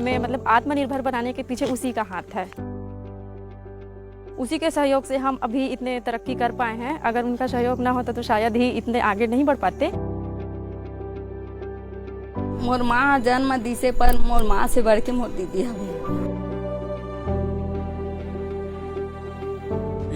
हमें मतलब आत्मनिर्भर बनाने के पीछे उसी का हाथ है। उसी के सहयोग से हम अभी इतने तरक्की कर पाए हैं। अगर उनका सहयोग ना होता तो शायद ही इतने आगे नहीं बढ़ पाते। मोर माँ जन्म दिसे पर मोर माँ से बढ़ के मोर दीदी हवे।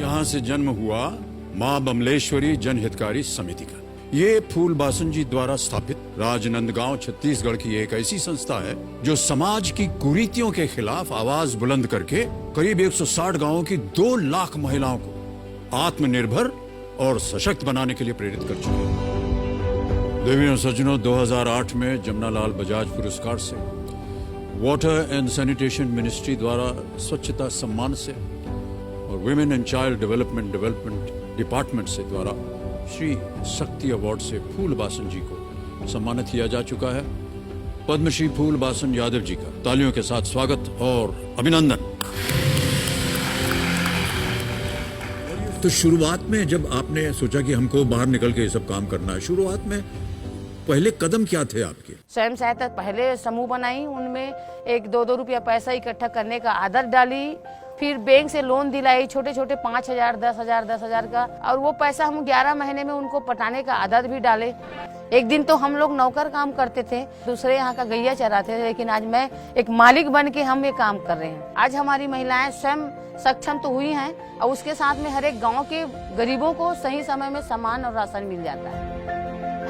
यहाँ से जन्म हुआ माँ बमलेश्वरी जनहितकारी समिति का। ये फूलबासन जी द्वारा स्थापित राजनंदगांव छत्तीसगढ़ की एक ऐसी संस्था है जो समाज की कुरीतियों के खिलाफ आवाज बुलंद करके करीब 160 गांवों की 2 लाख महिलाओं को आत्मनिर्भर और सशक्त बनाने के लिए प्रेरित कर चुकी है। देवी और सज्जनों, 2008 में जमनालाल बजाज पुरस्कार से, वाटर एंड सैनिटेशन मिनिस्ट्री द्वारा स्वच्छता सम्मान से और women and child development department से द्वारा श्री शक्ति अवार्ड से फूलबासन जी को सम्मानित किया जा चुका है। पद्मश्री फूलबासन यादव जी का तालियों के साथ स्वागत और अभिनंदन। तो शुरुआत में जब आपने सोचा कि हमको बाहर निकल के ये सब काम करना है, शुरुआत में पहले कदम क्या थे आपके? स्वयं सहायता पहले समूह बनाई, उनमें 1-2 रुपया पैसा इकट्ठा करने का आदत डाली। फिर बैंक से लोन दिलाई, छोटे छोटे 5,000, 10,000 का, और वो पैसा हम 11 महीने में उनको पटाने का आदत भी डाले। एक दिन तो हम लोग नौकर काम करते थे, दूसरे यहाँ का गैया चराते थे, लेकिन आज मैं एक मालिक बन के हम ये काम कर रहे हैं। आज हमारी महिलाएं स्वयं सक्षम तो हुई हैं और उसके साथ में हर एक गाँव के गरीबों को सही समय में सामान और राशन मिल जाता है।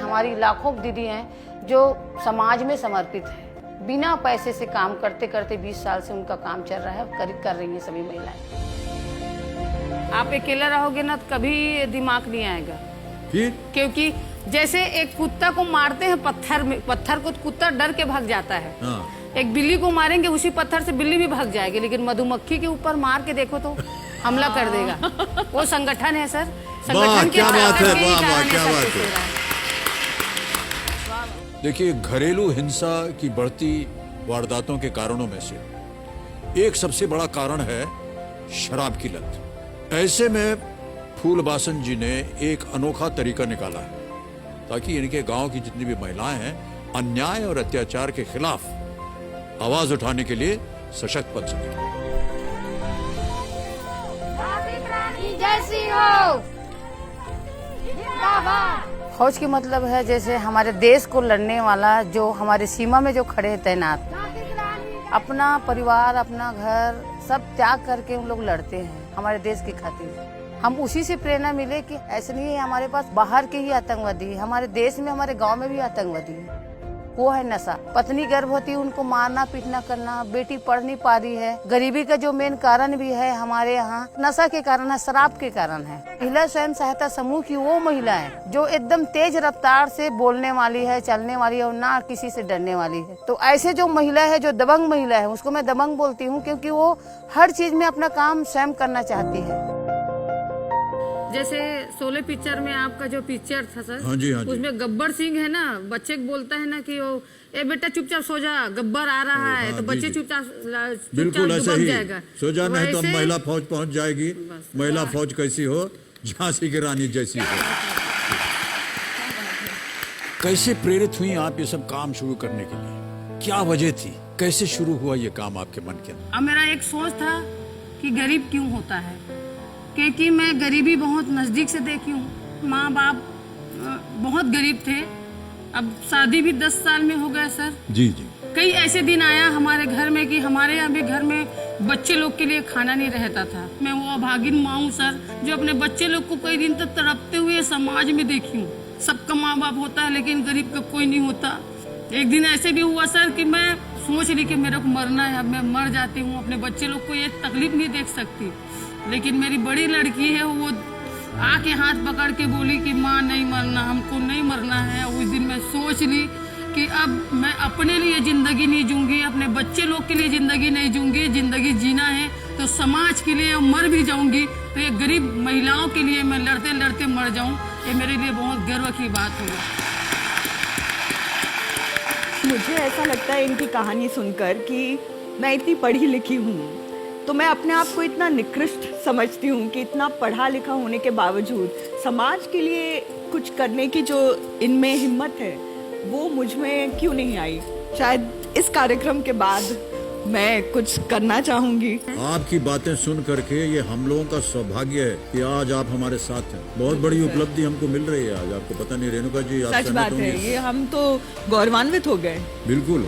हमारी लाखों दीदी हैं जो समाज में समर्पित है, बिना पैसे से काम करते करते 20 साल से उनका काम चल रहा है, करीब कर रही हैं सभी महिलाएं। आप अकेला रहोगे ना तो कभी दिमाग नहीं आएगा। फिर? क्योंकि जैसे एक कुत्ता को मारते हैं पत्थर में, पत्थर को कुत्ता डर के भाग जाता है। हाँ। एक बिल्ली को मारेंगे, उसी पत्थर से बिल्ली भी भाग जाएगी, लेकिन मधुमक्खी के ऊपर मार के देखो तो हमला कर देगा। वो संगठन है सर, संगठन क्या बात है, क्या बात है। देखिए, घरेलू हिंसा की बढ़ती वारदातों के कारणों में से एक सबसे बड़ा कारण है शराब की लत। ऐसे में फूलबासन जी ने एक अनोखा तरीका निकाला है ताकि इनके गांव की जितनी भी महिलाएं हैं अन्याय और अत्याचार के खिलाफ आवाज उठाने के लिए सशक्त बन सके। फौज की मतलब है जैसे हमारे देश को लड़ने वाला, जो हमारे सीमा में जो खड़े हैं तैनात, अपना परिवार अपना घर सब त्याग करके उन लोग लड़ते हैं हमारे देश की खातिर। हम उसी से प्रेरणा मिले कि ऐसे नहीं है हमारे पास बाहर के ही आतंकवादी, हमारे देश में हमारे गांव में भी आतंकवादी है। वो है नशा। पत्नी गर्भवती, उनको मारना पीटना करना, बेटी पढ़ नहीं पा रही है। गरीबी का जो मेन कारण भी है हमारे यहाँ नशा के कारण है, शराब के कारण है। महिला स्वयं सहायता समूह की वो महिला है जो एकदम तेज रफ्तार से बोलने वाली है, चलने वाली है और ना किसी से डरने वाली है। तो ऐसे जो महिला है, जो दबंग महिला है, उसको मैं दबंग बोलती हूँ क्योंकि वो हर चीज में अपना काम स्वयं करना चाहती है। जैसे 16 पिक्चर में आपका जो पिक्चर था सर, हाँ जी, उसमें गब्बर सिंह है ना, बच्चे को बोलता है ना कि वो ए बेटा चुपचाप सो जा, गब्बर आ रहा है। हाँ, तो बच्चे चुपचाप बिल्कुल ऐसा ही सो जा, नहीं तो महिला फौज पहुंच जाएगी। महिला फौज कैसी हो? झांसी की रानी जैसी हो। कैसे प्रेरित हुई आप ये सब काम शुरू करने के लिए? क्या वजह थी? कैसे शुरू हुआ ये काम आपके मन के अंदर? अब मेरा एक सोच था कि गरीब क्यों होता है, क्योंकि मैं गरीबी बहुत नजदीक से देखी हूँ। माँ बाप बहुत गरीब थे, अब शादी भी 10 साल में हो गया सर। जी जी। कई ऐसे दिन आया हमारे घर में कि हमारे यहाँ भी घर में बच्चे लोग के लिए खाना नहीं रहता था। मैं वो अभागिन माँ हूँ सर, जो अपने बच्चे लोग को कई दिन तक तड़पते हुए समाज में देखी हूँ। सबका माँ बाप होता है लेकिन गरीब का कोई नहीं होता। एक दिन ऐसे भी हुआ सर कि मैं सोच रही कि मेरे को मरना है, अब मैं मर जाती हूँ, अपने बच्चे लोग को ये तकलीफ नहीं देख सकती। लेकिन मेरी बड़ी लड़की है, वो आके हाथ पकड़ के बोली कि माँ नहीं मरना, हमको नहीं मरना है। उस दिन मैं सोच ली कि अब मैं अपने लिए जिंदगी नहीं जूंगी, अपने बच्चे लोग के लिए जिंदगी नहीं जूंगी। जिंदगी जीना है तो समाज के लिए मर भी जाऊंगी तो ये गरीब महिलाओं के लिए मैं लड़ते लड़ते मर जाऊं, ये मेरे लिए बहुत गर्व की बात होगी। मुझे ऐसा लगता है इनकी कहानी सुनकर कि मैं इतनी पढ़ी लिखी हूँ तो मैं अपने आप को इतना निकृष्ट समझती हूँ कि इतना पढ़ा लिखा होने के बावजूद समाज के लिए कुछ करने की जो इनमें हिम्मत है वो मुझ में क्यों नहीं आई। शायद इस कार्यक्रम के बाद मैं कुछ करना चाहूंगी। आपकी बातें सुन करके ये हम लोगों का सौभाग्य है कि आज आप हमारे साथ हैं। बहुत बड़ी उपलब्धि हमको मिल रही है आज। आपको पता नहीं रेणुका जी, आप सच बात है, ये हम तो गौरवान्वित हो गए। बिल्कुल।